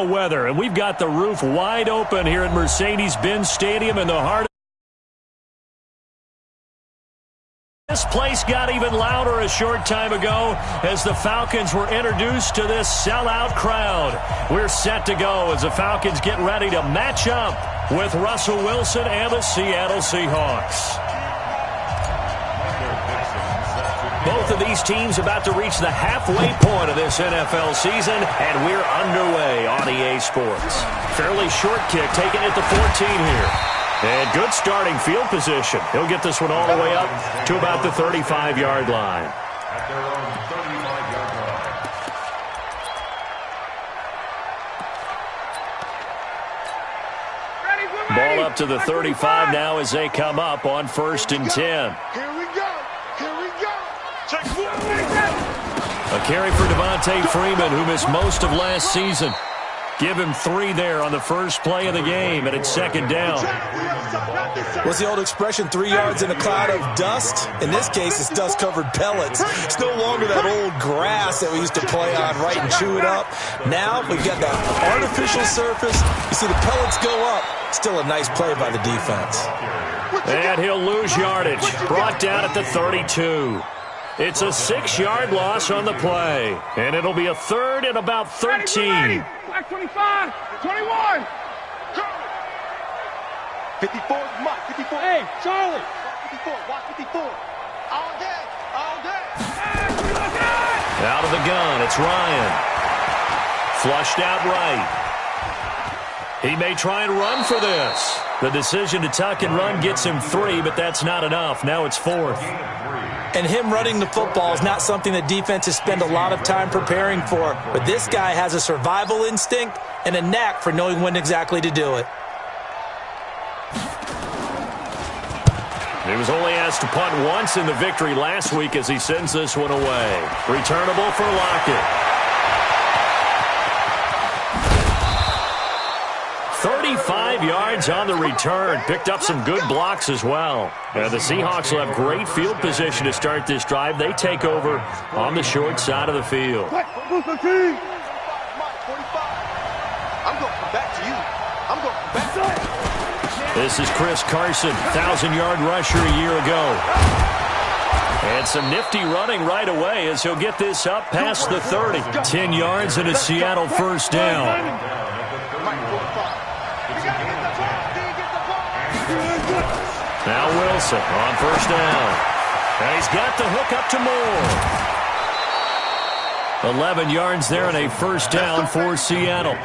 weather, and we've got the roof wide open here at Mercedes-Benz Stadium in the heart of this place. Got even louder a short time ago as the Falcons were introduced to this sellout crowd. We're set to go as the Falcons get ready to match up with Russell Wilson and the Seattle Seahawks. Both of these teams about to reach the halfway point of this NFL season, and we're underway on EA Sports. Fairly short kick, taking it to 14 here. And good starting field position. He'll get this one all the way up to about the 35-yard line. Ball up to the 35 now as they come up on 1st and 10. Here we go. Here we go. A carry for Devontae Freeman, who missed most of last season. Give him 3 there on the first play of the game, and it's 2nd down. What's the old expression, 3 yards in a cloud of dust? In this case, it's dust-covered pellets. It's no longer that old grass that we used to play on, right, and chew it up. Now we've got that artificial surface. You see the pellets go up. Still a nice play by the defense. And he'll lose yardage. Brought down at the 32. It's a 6-yard loss on the play. And it'll be a 3rd and about 13. Black 25, 21. 54, Mike, 54. Hey, Charlie. 54, watch 54. All day, all day. Out of the gun, it's Ryan. Flushed out right. He may try and run for this. The decision to tuck and run gets him 3, but that's not enough. Now it's 4th. And him running the football is not something that defenses spend a lot of time preparing for. But this guy has a survival instinct and a knack for knowing when exactly to do it. He was only asked to punt once in the victory last week as he sends this one away. Returnable for Lockett. 35 yards on the return. Picked up some good blocks as well. The Seahawks will have great field position to start this drive. They take over on the short side of the field. I'm going to come back to you. I'm going to come back to you. This is Chris Carson, 1,000-yard rusher a year ago. And some nifty running right away as he'll get this up past the 30. 10 yards and a Seattle 1st down. Now Wilson on 1st down. And he's got the hook up to Moore. 11 yards there and a 1st down for Seattle.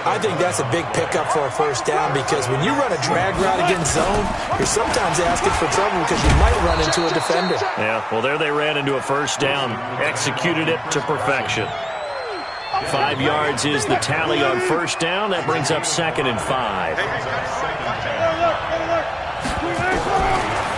I think that's a big pickup for a 1st down because when you run a drag route against zone, you're sometimes asking for trouble because you might run into a defender. Yeah, well, there they ran into a 1st down. Executed it to perfection. 5 yards is the tally on 1st down. That brings up 2nd and 5.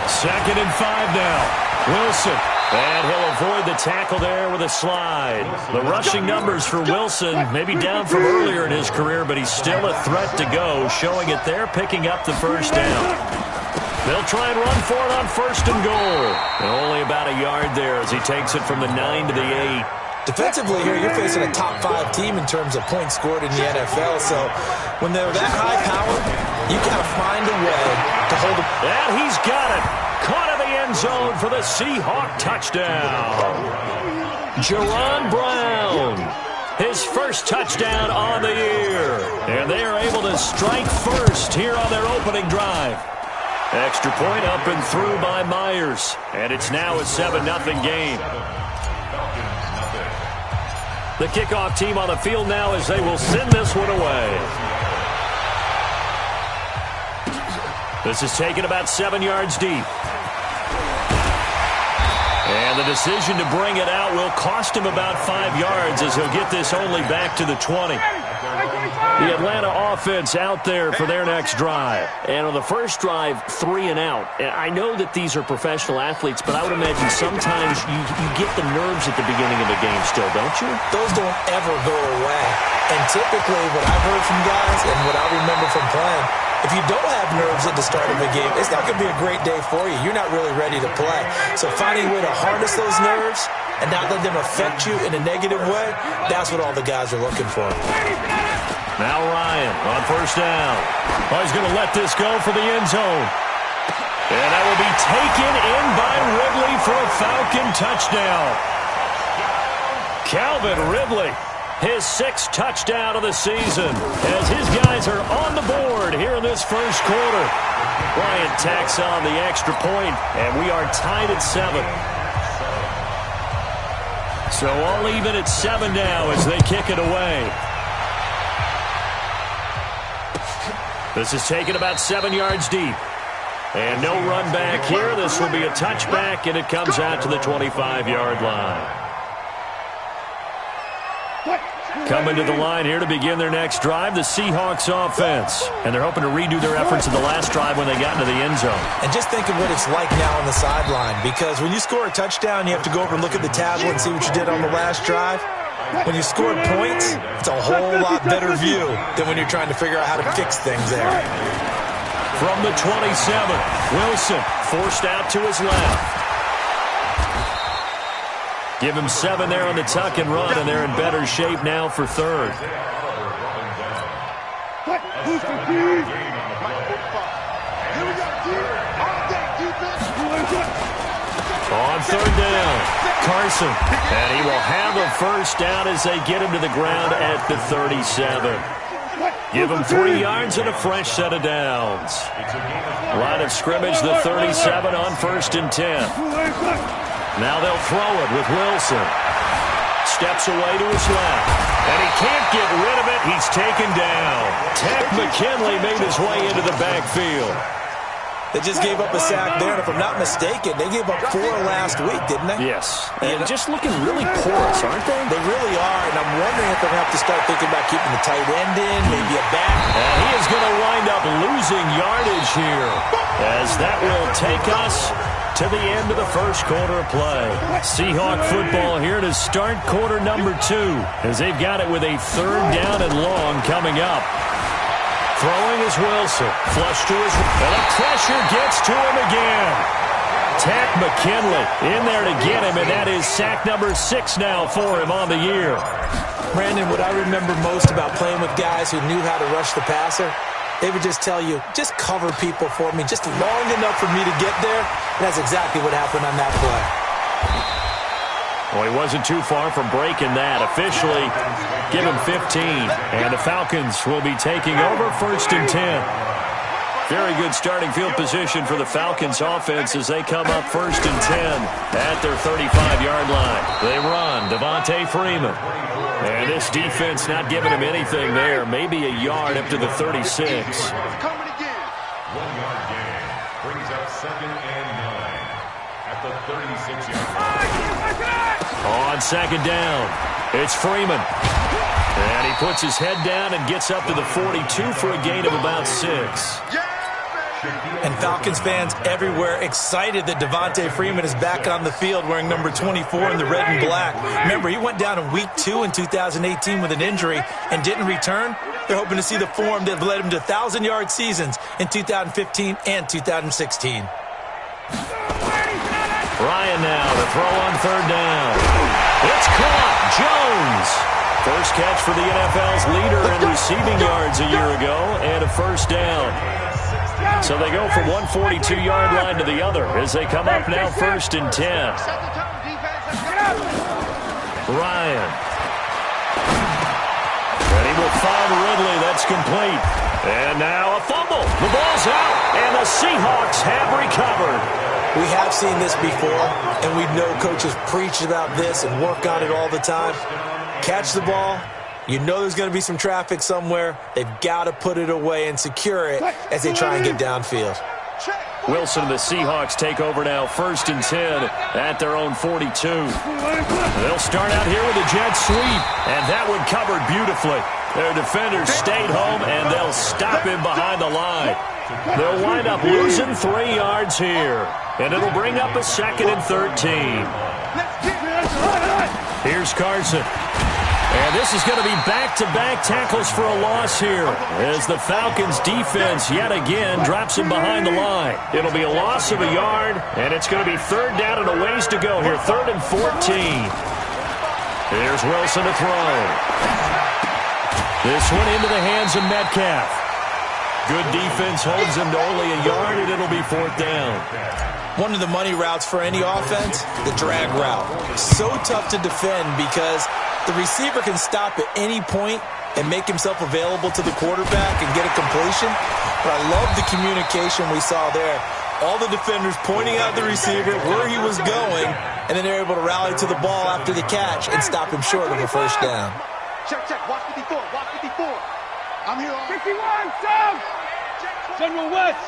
2nd and 5 now. Wilson. And he'll avoid the tackle there with a slide. The rushing numbers for Wilson maybe down from earlier in his career, but he's still a threat to go, showing it there, picking up the 1st down. They'll try and run for it on 1st and goal. And only about a yard there as he takes it from the 9 to the 8. Defensively here, you're facing a top 5 team in terms of points scored in the NFL. So when they're that high powered, you got to find a way to hold it. And he's got it. Caught in the end zone for the Seahawk touchdown. Jaron Brown, his 1st touchdown on the year. And they are able to strike first here on their opening drive. Extra point up and through by Myers. And it's now a 7-0 game. The kickoff team on the field now as they will send this one away. This is taken about 7 yards deep. And the decision to bring it out will cost him about 5 yards as he'll get this only back to the 20. The Atlanta offense out there for their next drive. And on the first drive, 3 and out. And I know that these are professional athletes, but I would imagine sometimes you get the nerves at the beginning of the game still, don't you? Those don't ever go away. And typically what I've heard from guys and what I remember from playing, If you don't have nerves at the start of a game, it's not going to be a great day for you. You're not really ready to play. So finding a way to harness those nerves and not let them affect you in a negative way, that's what all the guys are looking for. Now Ryan on first down. Oh, he's going to let this go for the end zone. And that will be taken in by Ridley for a Falcon touchdown. Calvin Ridley, his 6th touchdown of the season, as his guys are on the board here in this first quarter. Bryant tacks on the extra point, and we are tied at 7. So all even at 7 now as they kick it away. This is taken about 7 yards deep. And no run back here. This will be a touchback, and it comes out to the 25-yard line. Coming to the line here to begin their next drive, the Seahawks offense. And they're hoping to redo their efforts in the last drive when they got into the end zone. And just think of what it's like now on the sideline, because when you score a touchdown, you have to go over and look at the tablet and see what you did on the last drive. When you scored points, it's a whole lot better view than when you're trying to figure out how to fix things there. From the 27, Wilson forced out to his left. Give him 7 there on the tuck and run, and they're in better shape now for 3rd. On 3rd down, Carson. And he will have a first down as they get him to the ground at the 37. Give him 3 yards and a fresh set of downs. Line of scrimmage, the 37 on 1st and 10. Now they'll throw it with Wilson. Steps away to his left. And he can't get rid of it. He's taken down. Ted McKinley made his way into the backfield. They just gave up a sack there, and if I'm not mistaken, they gave up 4 last week, didn't they? Yes. And just looking really porous, aren't they? They really are, and I'm wondering if they're going to have to start thinking about keeping the tight end in, maybe a back. And he is going to wind up losing yardage here, as that will take us to the end of the first quarter of play. Seahawk football here to start quarter number 2, as they've got it with a 3rd down and long coming up. Throwing is Wilson. Flush to his... And the pressure gets to him again. Ted McKinley in there to get him, and that is sack number 6 now for him on the year. Brandon, what I remember most about playing with guys who knew how to rush the passer, they would just tell you, just cover people for me, just long enough for me to get there. And that's exactly what happened on that play. Well, he wasn't too far from breaking that. Officially, give him 15. And the Falcons will be taking over 1st and 10. Very good starting field position for the Falcons offense as they come up 1st and 10 at their 35-yard line. They run, Devontae Freeman. And this defense not giving him anything there. Maybe a yard up to the 36. 1 yard gain brings up 2nd and 9 at the 36-yard line. On 2nd down, it's Freeman. And he puts his head down and gets up to the 42 for a gain of about 6. And Falcons fans everywhere excited that Devontae Freeman is back on the field wearing number 24 in the red and black. Remember, he went down in week 2 in 2018 with an injury and didn't return. They're hoping to see the form that led him to 1,000-yard seasons in 2015 and 2016. Ryan now to throw on 3rd down. It's caught. Jones. First catch for the NFL's leader in receiving yards a year ago, and a first down. So they go from 142-yard line to the other as they come up now 1st and 10. Ryan. And he will find Ridley. That's complete. And now a fumble. The ball's out, and the Seahawks have recovered. We have seen this before, and we know coaches preach about this and work on it all the time. Catch the ball. You know there's going to be some traffic somewhere. They've got to put it away and secure it as they try and get downfield. Wilson and the Seahawks take over now 1st and 10 at their own 42. They'll start out here with a jet sweep, and that one covered beautifully. Their defenders stayed home, and they'll stop him behind the line. They'll wind up losing 3 yards here, and it'll bring up a 2nd and 13. Here's Carson. And this is going to be back-to-back tackles for a loss here as the Falcons defense yet again drops him behind the line. It'll be a loss of a yard, and it's going to be third down and a ways to go here, 3rd and 14. Here's Wilson to throw. This one into the hands of Metcalf. Good defense holds him to only a yard, and it'll be 4th down. One of the money routes for any offense, the drag route. So tough to defend because the receiver can stop at any point and make himself available to the quarterback and get a completion. But I love the communication we saw there. All the defenders pointing out the receiver, where he was going, and then they're able to rally to the ball after the catch and stop him short of a first down. Check, watch 54, watch 54. I'm here on 51, Sam! General West!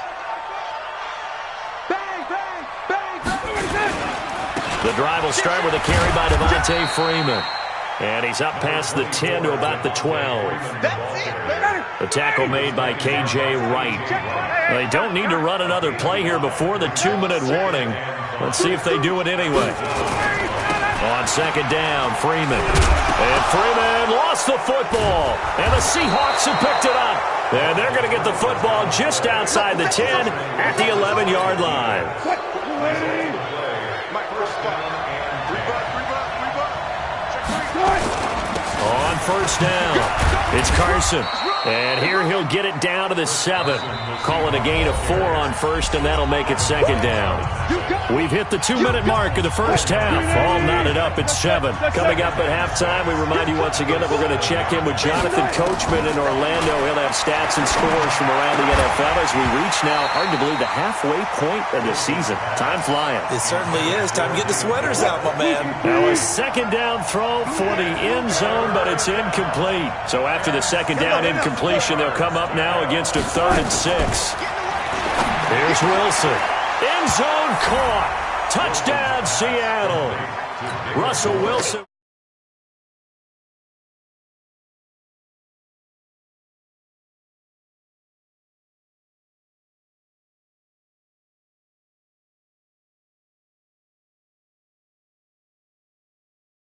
Bang, bang, bang, bang. The drive will start with a carry by Devontae Freeman. And he's up past the 10 to about the 12. That's it, baby. The tackle made by K.J. Wright. They don't need to run another play here before the 2-minute warning. Let's see if they do it anyway. On 2nd down, Freeman. And Freeman lost the football. And the Seahawks have picked it up. And they're going to get the football just outside the 10 at the 11-yard line. My first spot. On 1st down, it's Carson. And here he'll get it down to the 7. Call it a gain of 4 on 1st, and that'll make it 2nd down. We've hit the 2-minute mark of the first half. All knotted up at 7. Coming up at halftime, we remind you once again that we're going to check in with Jonathan Coachman in Orlando. He'll have stats and scores from around the NFL as we reach now, hard to believe, the halfway point of the season. Time flying. It certainly is. Time to get the sweaters out, my man. Now a 2nd down throw for the end zone, but it's incomplete. So after the 2nd down incompletion, they'll come up now against a 3rd and 6. Here's Wilson. End zone caught. Touchdown, Seattle. Russell Wilson.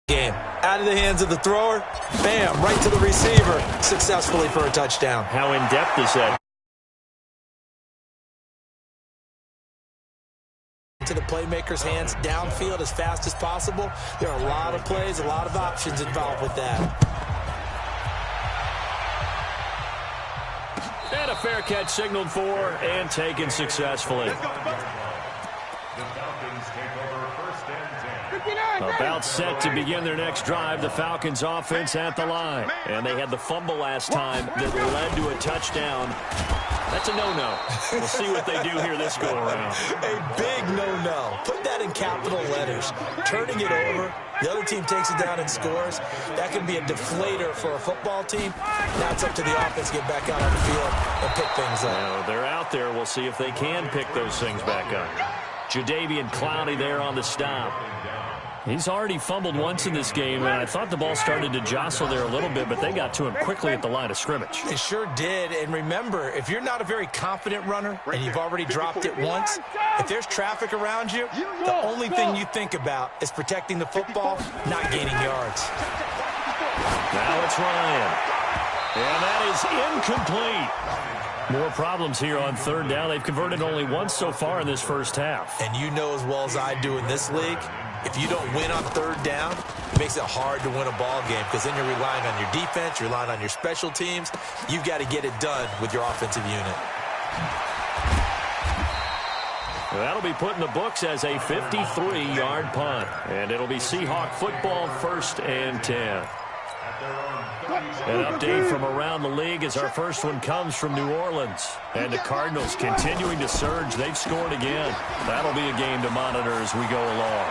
Game. Out of the hands of the thrower. Bam, right to the receiver. Successfully for a touchdown. How in-depth is that? To the playmaker's hands, downfield as fast as possible. There are a lot of plays, a lot of options involved with that. And a fair catch signaled for and taken successfully. About set to begin their next drive, the Falcons offense at the line. And they had the fumble last time that led to a touchdown. That's a no-no. We'll see what they do here this go-around. A big no-no. Put that in capital letters. Turning it over, the other team takes it down and scores. That can be a deflator for a football team. Now it's up to the offense to get back out on the field and pick things up. Now, they're out there. We'll see if they can pick those things back up. Jadeveon Clowney there on the stop. He's already fumbled once in this game, and I thought the ball started to jostle there a little bit, but they got to him quickly at the line of scrimmage. They sure did, and remember, if you're not a very confident runner and you've already dropped it once, if there's traffic around you, the only thing you think about is protecting the football, not gaining yards. Now it's Ryan, and that is incomplete. More problems here on 3rd down. They've converted only once so far in this first half. And you know as well as I do in this league, if you don't win on 3rd down, it makes it hard to win a ball game because then you're relying on your defense, you're relying on your special teams. You've got to get it done with your offensive unit. That'll be put in the books as a 53-yard punt. And it'll be Seahawk football, 1st and 10. An update from around the league as our first one comes from New Orleans. And the Cardinals continuing to surge. They've scored again. That'll be a game to monitor as we go along.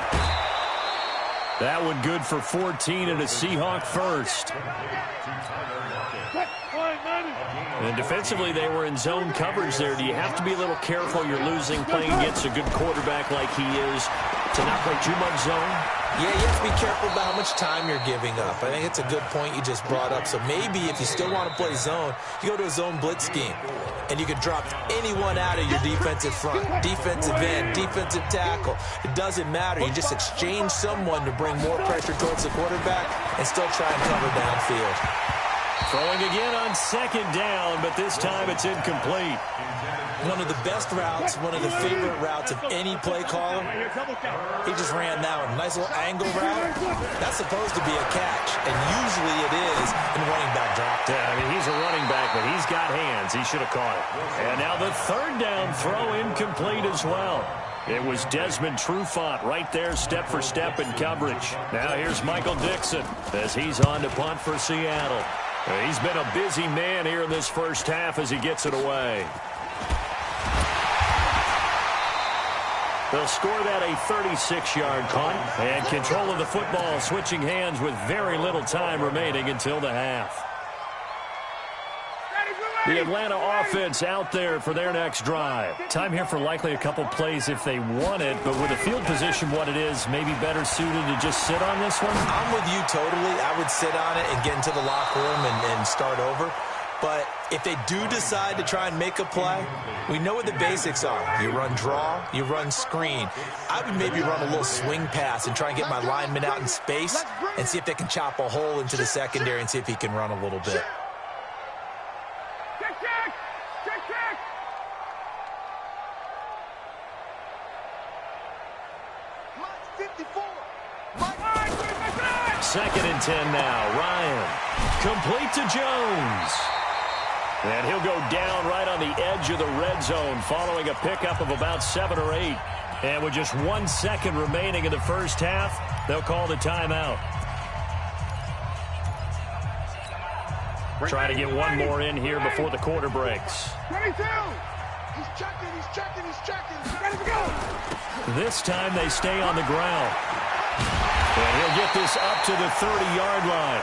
That one good for 14 and a Seahawk first. And defensively, they were in zone coverage there. Do you have to be a little careful? You're losing playing against a good quarterback like he is to not play too much zone? Yeah, you have to be careful about how much time you're giving up. I think it's a good point you just brought up. So maybe if you still want to play zone, you go to a zone blitz scheme. And you can drop anyone out of your defensive front. Defensive end, defensive tackle. It doesn't matter. You just exchange someone to bring more pressure towards the quarterback and still try and cover downfield. Throwing again on second down, but this time it's incomplete. One of the best routes, one of the favorite routes of any play caller. He just ran that one. Nice little angle route. That's supposed to be a catch, and usually it is in running back drop. Yeah, I mean, he's a running back, but he's got hands. He should have caught it. And now the third down throw incomplete as well. It was Desmond Trufant right there, step for step in coverage. Now here's Michael Dixon as he's on to punt for Seattle. He's been a busy man here in this first half as he gets it away. They'll score that a 36-yard punt, and control of the football switching hands with very little time remaining until the half. The Atlanta offense out there for their next drive. Time here for likely a couple plays if they want it, but with the field position what it is, maybe better suited to just sit on this one? I'm with you totally. I would sit on it and get into the locker room and start over. But if they do decide to try and make a play, we know what the basics are. You run draw, you run screen. I would maybe run a little swing pass and try and get my lineman out in space and see if they can chop a hole into the secondary and see if he can run a little bit. Second and 10 now. Ryan. Complete to Jones. And he'll go down right on the edge of the red zone following a pickup of about 7 or 8. And with just 1 second remaining in the first half, they'll call the timeout. Try to get one more in here before the quarter breaks. 22. He's checking. Ready to go. This time they stay on the ground. And he'll get this up to the 30-yard line.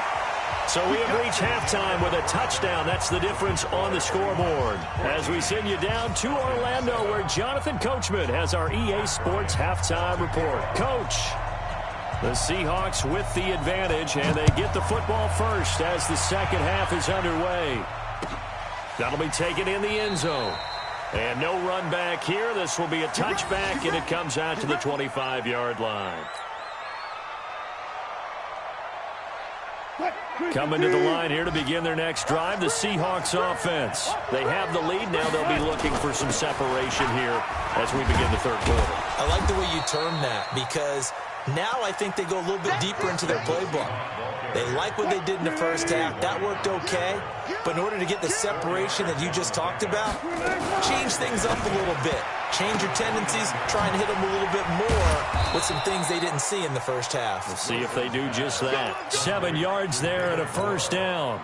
So we have reached halftime with a touchdown. That's the difference on the scoreboard. As we send you down to Orlando, where Jonathan Coachman has our EA Sports halftime report. Coach, the Seahawks with the advantage, and they get the football first as the second half is underway. That'll be taken in the end zone. And no run back here. This will be a touchback, and it comes out to the 25-yard line. Coming to the line here to begin their next drive, the Seahawks offense. They have the lead. Now they'll be looking for some separation here as we begin the third quarter. I like the way you term that because now I think they go a little bit deeper into their playbook. They like what they did in the first half. That worked okay. But in order to get the separation that you just talked about, change things up a little bit. Change your tendencies, try and hit them a little bit more with some things they didn't see in the first half. We'll see if they do just that. 7 yards there and a first down.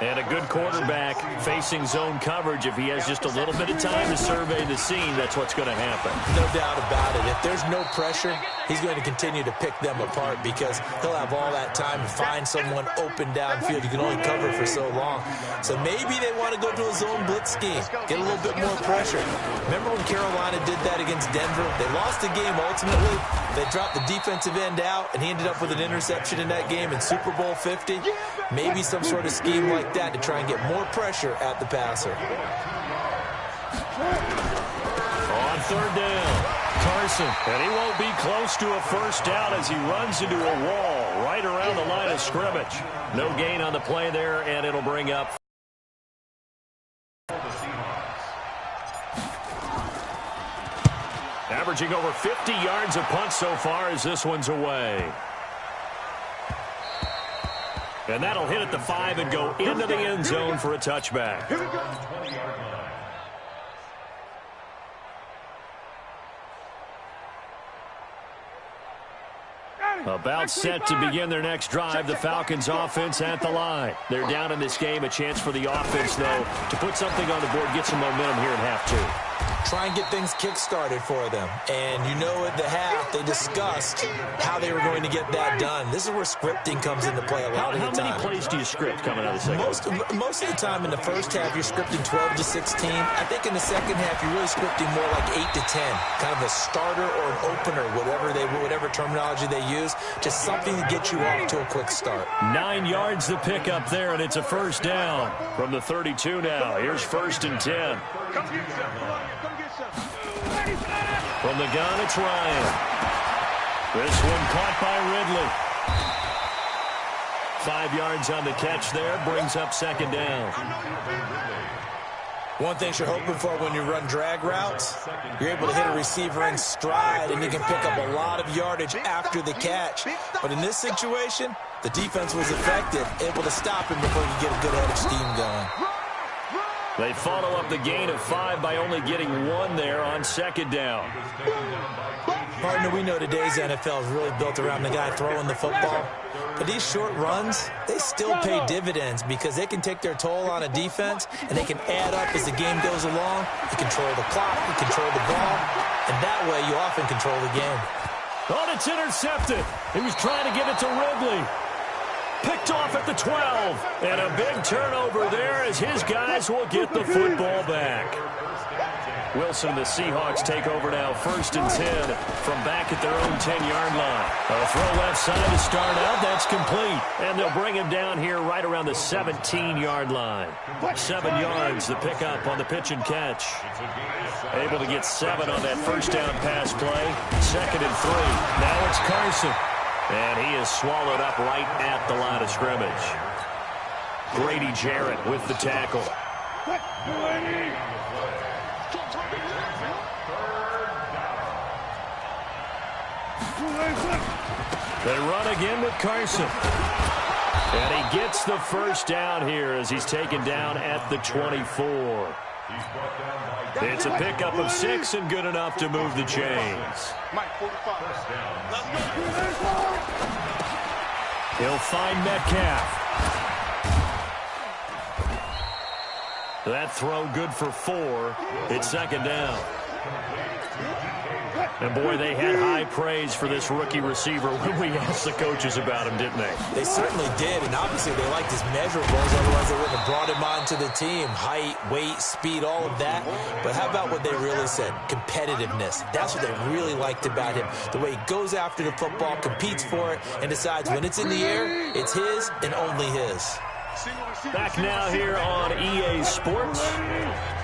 And a good quarterback facing zone coverage. If he has just a little bit of time to survey the scene, that's what's going to happen. No doubt about it. If there's no pressure, he's going to continue to pick them apart because he'll have all that time to find someone open downfield. You can only cover for so long. So maybe they want to go to a zone blitz scheme, get a little bit more pressure. Remember when Carolina did that against Denver? They lost the game ultimately. They dropped the defensive end out, and he ended up with an interception in that game in Super Bowl 50. Maybe some sort of scheme like that to try and get more pressure at the passer. On third down, Carson. And he won't be close to a first down as he runs into a wall right around the line of scrimmage. No gain on the play there, and it'll bring up. Averaging over 50 yards of punt so far as this one's away. And that'll hit at the 5 and go into the end zone for a touchback. About set to begin their next drive, the Falcons offense at the line. They're down in this game. A chance for the offense, though, to put something on the board, get some momentum here in half two. try and get things kick-started for them. And you know at the half, they discussed how they were going to get that done. This is where scripting comes into play a lot of the time. How many plays do you script coming out of the second half? Most of the time in the first half, you're scripting 12 to 16. I think in the second half, you're really scripting more like 8 to 10. Kind of a starter or an opener, whatever terminology they use. Just something to get you off to a quick start. 9 yards the pick up there, and it's a first down from the 32 now. Here's 1st and 10. From the gun, it's Ryan. This one caught by Ridley. 5 yards on the catch there, brings up 2nd down. One thing you're hoping for when you run drag routes, you're able to hit a receiver in stride, and you can pick up a lot of yardage after the catch. But in this situation, the defense was effective, able to stop him before you get a good head of steam going. They follow up the gain of 5 by only getting 1 there on 2nd down. Partner, we know today's NFL is really built around the guy throwing the football. But these short runs, they still pay dividends because they can take their toll on a defense, and they can add up as the game goes along. You control the clock, you control the ball, and that way you often control the game. Oh, it's intercepted. He was trying to get it to Ridley. Picked off at the 12. And a big turnover there as his guys will get the football back. Wilson, the Seahawks take over now, 1st and 10 from back at their own 10-yard line. A throw left side to start out. That's complete. And they'll bring him down here right around the 17-yard line. 7 yards, the pickup on the pitch and catch. Able to get 7 on that first down pass play. 2nd and 3. Now it's Carson. And he is swallowed up right at the line of scrimmage. Grady Jarrett with the tackle. They run again with Carson. And he gets the first down here as he's taken down at the 24. It's a pickup of 6 and good enough to move the chains. He'll find Metcalf. That throw good for 4. It's 2nd down. And, boy, they had high praise for this rookie receiver when we asked the coaches about him, didn't they? They certainly did, and obviously they liked his measurables. Otherwise, they wouldn't have brought him onto the team. Height, weight, speed, all of that. But how about what they really said? Competitiveness. That's what they really liked about him. The way he goes after the football, competes for it, and decides when it's in the air, it's his and only his. Back now here on EA Sports.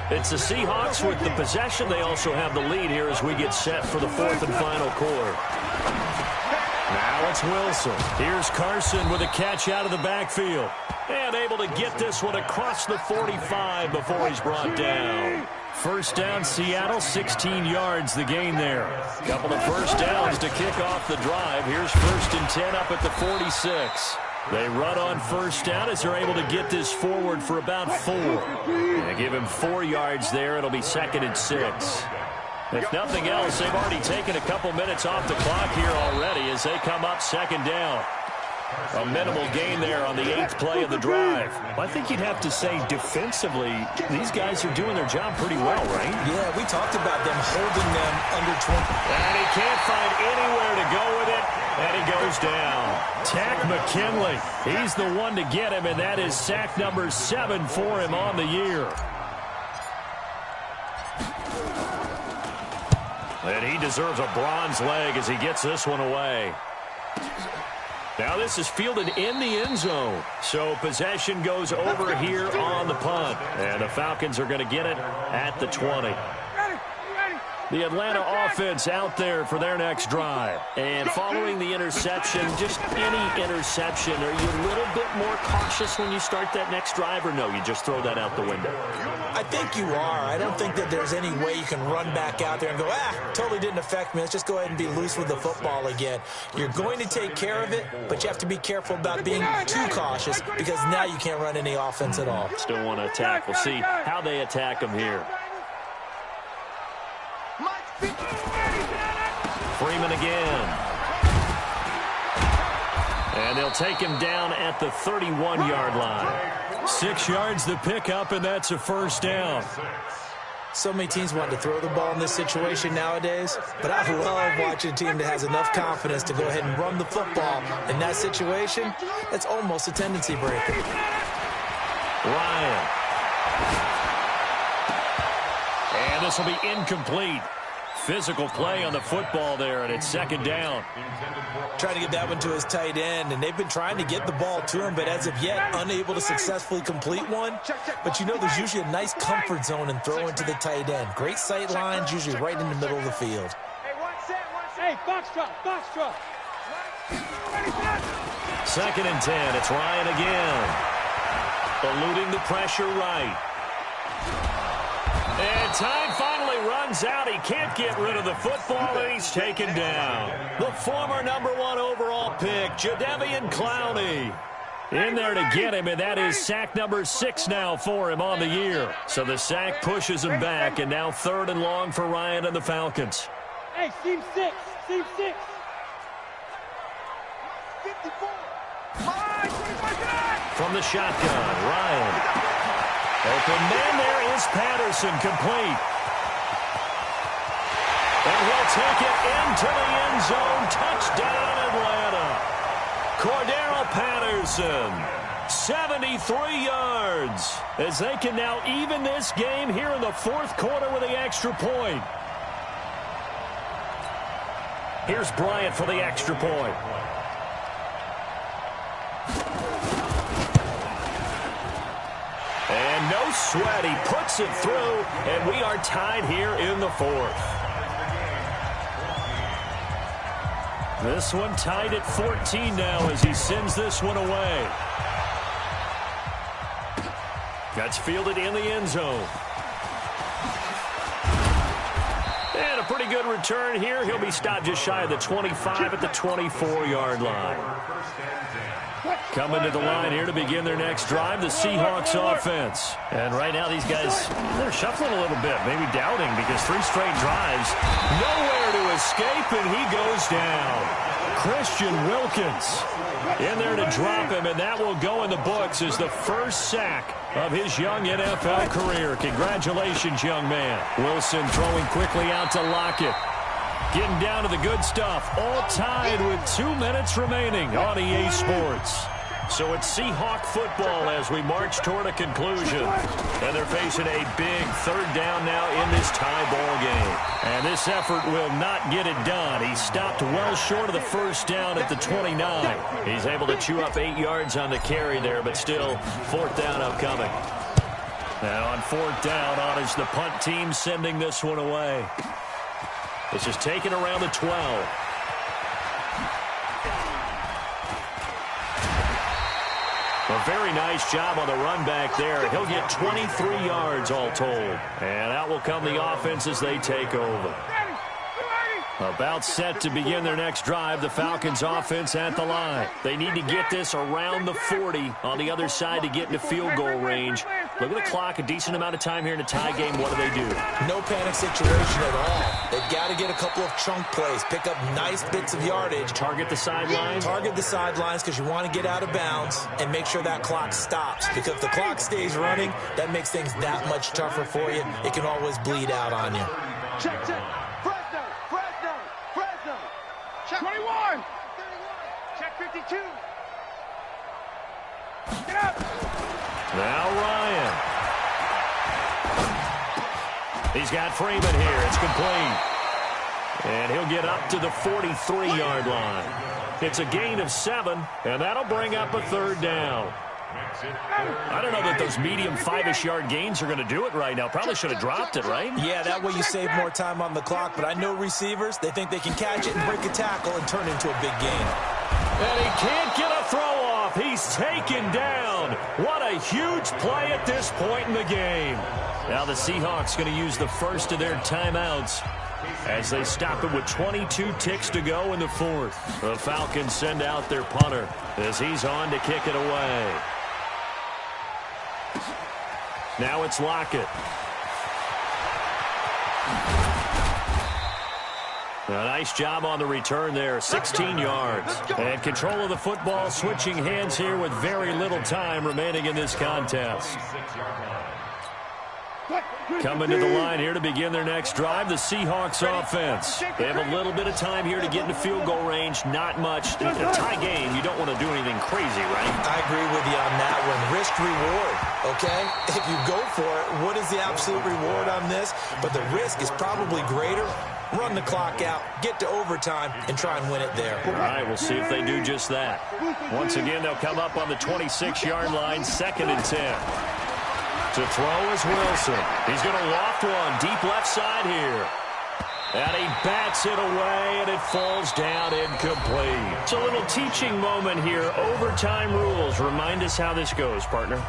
It's the Seahawks with the possession. They also have the lead here as we get set for the 4th and final quarter. Now it's Wilson. Here's Carson with a catch out of the backfield. And able to get this one across the 45 before he's brought down. First down, Seattle, 16 yards the gain there. Couple of first downs to kick off the drive. Here's 1st and 10 up at the 46. They run on first down as they're able to get this forward for about 4. They give him 4 yards there. It'll be 2nd and 6. If nothing else, they've already taken a couple minutes off the clock here already as they come up 2nd down. A minimal gain there on the 8th play of the drive. I think you'd have to say defensively, these guys are doing their job pretty well, right? Yeah, we talked about them holding them under 20. And he can't find anywhere to go with it, and he goes down. Tack McKinley, he's the one to get him, and that is sack number 7 for him on the year. And he deserves a bronze leg as he gets this one away. Now this is fielded in the end zone. So possession goes over here on the punt. And the Falcons are going to get it at the 20. The Atlanta offense out there for their next drive. And following the interception, just any interception, are you a little bit more cautious when you start that next drive, or no, you just throw that out the window? I think you are. I don't think that there's any way you can run back out there and go, totally didn't affect me. Let's just go ahead and be loose with the football again. You're going to take care of it, but you have to be careful about being too cautious because now you can't run any offense at all. Still want to attack. We'll see how they attack them here. Freeman again. And they'll take him down at the 31-yard line. 6 yards the pickup, and that's a first down. So many teams want to throw the ball in this situation nowadays, but I love watching a team that has enough confidence to go ahead and run the football. In that situation, that's almost a tendency breaker. Ryan. And this will be incomplete. Physical play on the football there, and it's second down. Trying to get that one to his tight end, and they've been trying to get the ball to him, but as of yet, unable to successfully complete one. But you know there's usually a nice comfort zone in throwing to the tight end. Great sight lines, usually right in the middle of the field. Hey, box drop, box drop. Second and 10, it's Ryan again. Eluding the pressure right. And time finally runs out. He can't get rid of the football, and he's taken down. The former #1 overall pick, Jadeveon Clowney, in there to get him, and that is sack number 6 now for him on the year. So the sack pushes him back, and now 3rd and long for Ryan and the Falcons. Hey, seam 6, seam 6. 54. From the shotgun, Ryan. Open man there is Patterson, complete. And he'll take it into the end zone. Touchdown, Atlanta. Cordero Patterson, 73 yards, as they can now even this game here in the 4th quarter with the extra point. Here's Bryant for the extra point. And no sweat, he puts it through, and we are tied here in the 4th. This one tied at 14 now as he sends this one away. That's fielded in the end zone. And a pretty good return here. He'll be stopped just shy of the 25 at the 24-yard line. Coming to the line here to begin their next drive, the Seahawks offense. And right now these guys, they're shuffling a little bit, maybe doubting, because 3 straight drives, nowhere to escape, and he goes down. Christian Wilkins in there to drop him, and that will go in the books as the first sack of his young NFL career. Congratulations, young man. Wilson throwing quickly out to Lockett. Getting down to the good stuff, all tied with 2 minutes remaining on EA Sports. So it's Seahawk football as we march toward a conclusion. And they're facing a big 3rd down now in this tie ball game. And this effort will not get it done. He stopped well short of the first down at the 29. He's able to chew up 8 yards on the carry there, but still 4th down upcoming. Now on 4th down, on is the punt team sending this one away. This is taken around the 12. A very nice job on the run back there. He'll get 23 yards all told. And out will come the offense as they take over. About set to begin their next drive, the Falcons offense at the line. They need to get this around the 40 on the other side to get into field goal range. Look at the clock, a decent amount of time here in a tie game. What do? No panic situation at all. They've got to get a couple of chunk plays, pick up nice bits of yardage. Target the sidelines? Target the sidelines because you want to get out of bounds and make sure that clock stops. Because if the clock stays running, that makes things that much tougher for you. It can always bleed out on you. Check. Check 21. Check 52. Get up. Now Ryan. He's got Freeman here. It's complete. And he'll get up to the 43-yard line. It's a gain of 7, and that'll bring up a 3rd down. I don't know that those medium 5-ish yard gains are going to do it right now. Probably should have dropped it, right? Yeah, that way you save more time on the clock. But I know receivers, they think they can catch it and break a tackle and turn it into a big gain. And he can't get a throw off. He's taken down. What a huge play at this point in the game. Now the Seahawks going to use the first of their timeouts as they stop it with 22 ticks to go in the 4th. The Falcons send out their punter as he's on to kick it away. Now it's Lockett. A nice job on the return there, 16 yards. And control of the football, switching hands here with very little time remaining in this contest. Coming to the line here to begin their next drive, the Seahawks offense. They have a little bit of time here to get into field goal range, not much. In a tie game, you don't want to do anything crazy, right? I agree with you on that one. Risk-reward, okay? If you go for it, what is the absolute reward on this? But the risk is probably greater. Run the clock out, get to overtime, and try and win it there. All right, we'll see if they do just that. Once again, they'll come up on the 26-yard line, 2nd and 10. To throw is Wilson. He's going to loft one deep left side here. And he bats it away, and it falls down incomplete. It's a little teaching moment here. Overtime rules. Remind us how this goes, partner.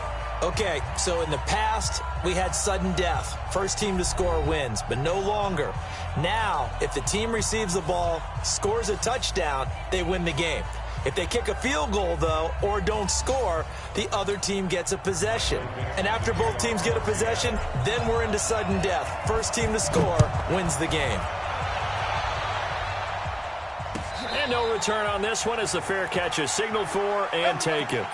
Okay, so in the past, we had sudden death. First team to score wins, but no longer. Now, if the team receives the ball, scores a touchdown, they win the game. If they kick a field goal, though, or don't score, the other team gets a possession. And after both teams get a possession, then we're into sudden death. First team to score wins the game. And no return on this one as the fair catch is signaled for and taken.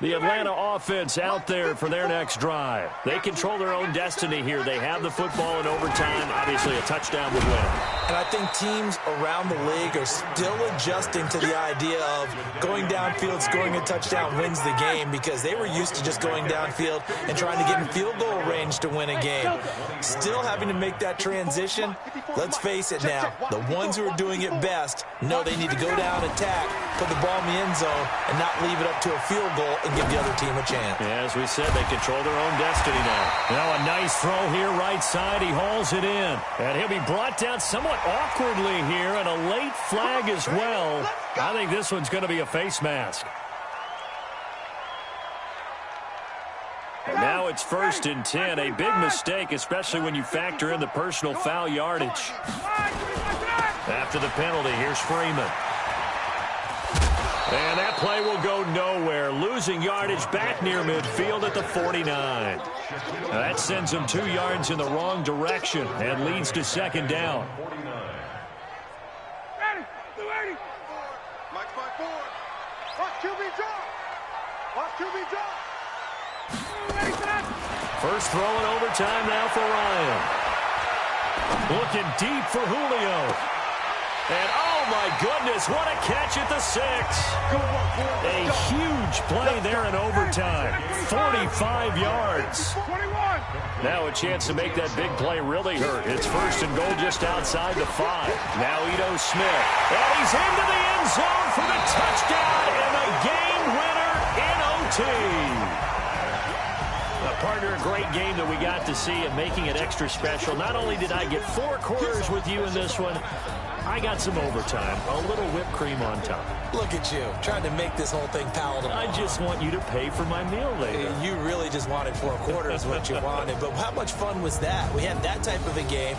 The Atlanta offense out there for their next drive. They control their own destiny here. They have the football in overtime. Obviously, a touchdown would win. And I think teams around the league are still adjusting to the idea of going downfield, scoring a touchdown wins the game, because they were used to just going downfield and trying to get in field goal range to win a game. Still having to make that transition. Let's face it now, the ones who are doing it best know they need to go down, attack, put the ball in the end zone, and not leave it up to a field goal and give the other team a chance. Yeah, as we said, they control their own destiny now. Now a nice throw here, right side. He hauls it in. And he'll be brought down somewhat awkwardly here, and a late flag as well. I think this one's going to be a face mask. And now it's 1st and 10. A big mistake, especially when you factor in the personal foul yardage. After the penalty, here's Freeman. And that play will go nowhere. Losing yardage back near midfield at the 49. Now that sends them 2 yards in the wrong direction and leads to 2nd down. First throw in overtime now for Ryan. Looking deep for Julio. And, oh, my goodness, what a catch at the 6. A huge play there in overtime. 45 yards. Now a chance to make that big play really hurt. It's 1st and goal just outside the 5. Now Ito Smith. And he's into the end zone for the touchdown and the game winner in OT. Partner, a great game that we got to see and making it extra special. Not only did I get 4 quarters with you in this one, I got some overtime, a little whipped cream on top. Look at you, trying to make this whole thing palatable. I just want you to pay for my meal later. You really just wanted 4 quarters what you wanted, but how much fun was that? We had that type of a game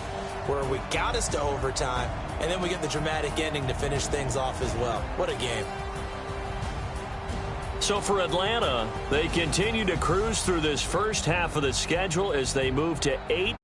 where we got us to overtime, and then we get the dramatic ending to finish things off as well. What a game. So for Atlanta, they continue to cruise through this first half of the schedule as they move to 8